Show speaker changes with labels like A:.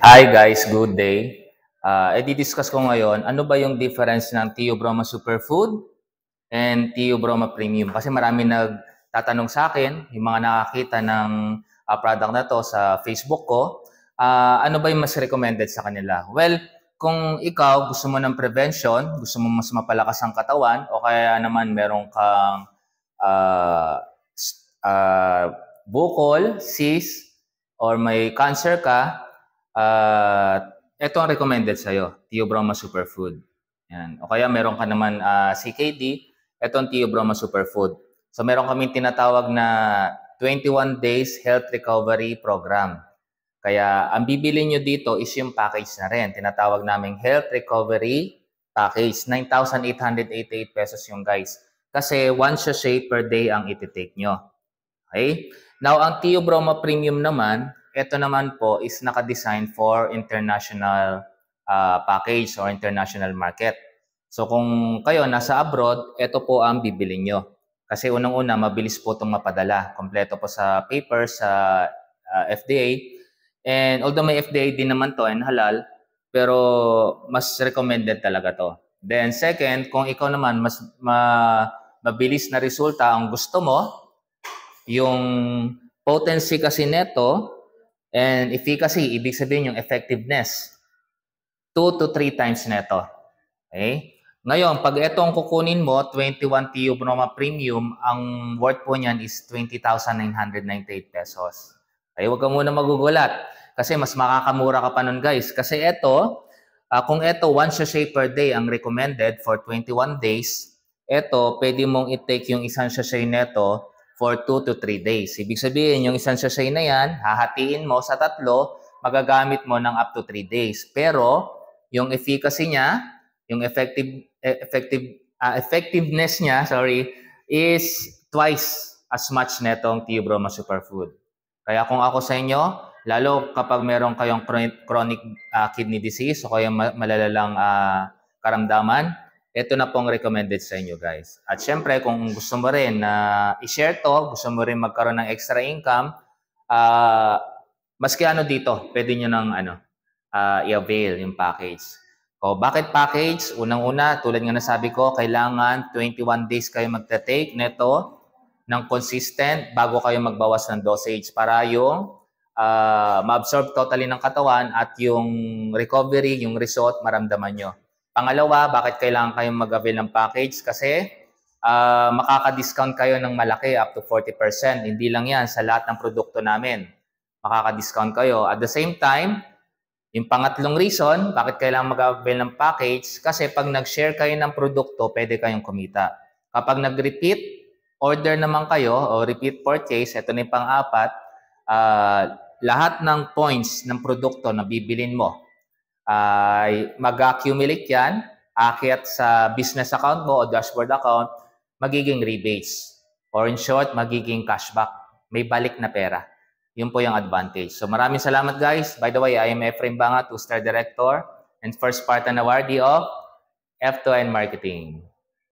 A: Hi guys, good day. I-discuss ko ngayon, ano ba yung difference ng Theobroma Superfood and Theobroma Premium? Kasi marami nagtatanong sa akin, yung mga nakakita ng product na to sa Facebook ko, ano ba yung mas recommended sa kanila? Well, kung ikaw gusto mo ng prevention, gusto mo mas mapalakas ang katawan, o kaya naman meron kang uh, bukol, cyst, or may cancer ka, ito ang recommended sa'yo, Theobroma Superfood. Yan. O kaya meron ka naman CKD, ito ang Theobroma Superfood. So meron kaming tinatawag na 21 days health recovery program. Kaya ang bibili nyo dito is yung package na rin. Tinatawag naming health recovery package. 9,888 pesos yung guys. Kasi one sachet per day ang iti-take nyo. Okay? Now, ang Theobroma Premium naman, ito naman po is naka-design for international package or international market. So kung kayo nasa abroad, ito po ang bibili nyo. Kasi unang-una, mabilis po itong mapadala. Kompleto po sa paper, sa FDA. And although may FDA din naman to and halal, pero mas recommended talaga to. Then second, kung ikaw naman mas mabilis na resulta ang gusto mo, yung potency kasi neto and efficacy, ibig sabihin yung effectiveness, 2 to 3 times neto. Okay? Ngayon, pag itong kukunin mo, 21 Theobroma Premium, ang worth po niyan is 20,998 pesos. Okay, huwag ka muna magugulat kasi mas makakamura ka pa nun guys. Kasi ito, kung ito, 1 sachet per day ang recommended for 21 days, ito, pwede mong i-take yung isang sachet neto for 2 to 3 days. Ibig sabihin, yung isang sachet na yan, hahatiin mo sa tatlo, magagamit mo ng up to 3 days. Pero, yung efficacy niya, yung effectiveness niya, is twice as much netong Theobroma Superfood. Kaya kung ako sa inyo, lalo kapag meron kayong chronic kidney disease o kaya malalalang karamdaman, ito na pong recommended sa inyo guys. At syempre, kung gusto mo rin na i-share to, gusto mo rin magkaroon ng extra income, maski ano dito, pwede nyo ng i-avail yung package. O bakit package? Unang-una, tulad nga nasabi ko, kailangan 21 days kayo magta-take neto ng consistent bago kayo magbawas ng dosage para yung ma-absorb totally ng katawan at yung recovery, yung result, maramdaman nyo. Pangalawa, bakit kailangan kayong mag-avail ng package? Kasi makaka-discount kayo ng malaki up to 40%. Hindi lang yan sa lahat ng produkto namin. Makaka-discount kayo. At the same time, yung pangatlong reason, bakit kailangan mag-avail ng package? Kasi pag nag-share kayo ng produkto, pwede kayong kumita. Kapag nag-repeat order naman kayo o repeat purchase, ito na yung pang-apat, lahat ng points ng produkto na bibilin mo, ay mag-accumulate yan, aakyat sa business account mo o dashboard account, magiging rebates. Or in short, magiging cashback. May balik na pera. Yun po yung advantage. So maraming salamat guys. By the way, I am Efrain Banga, 2-star director and first part and awardee of F2N Marketing.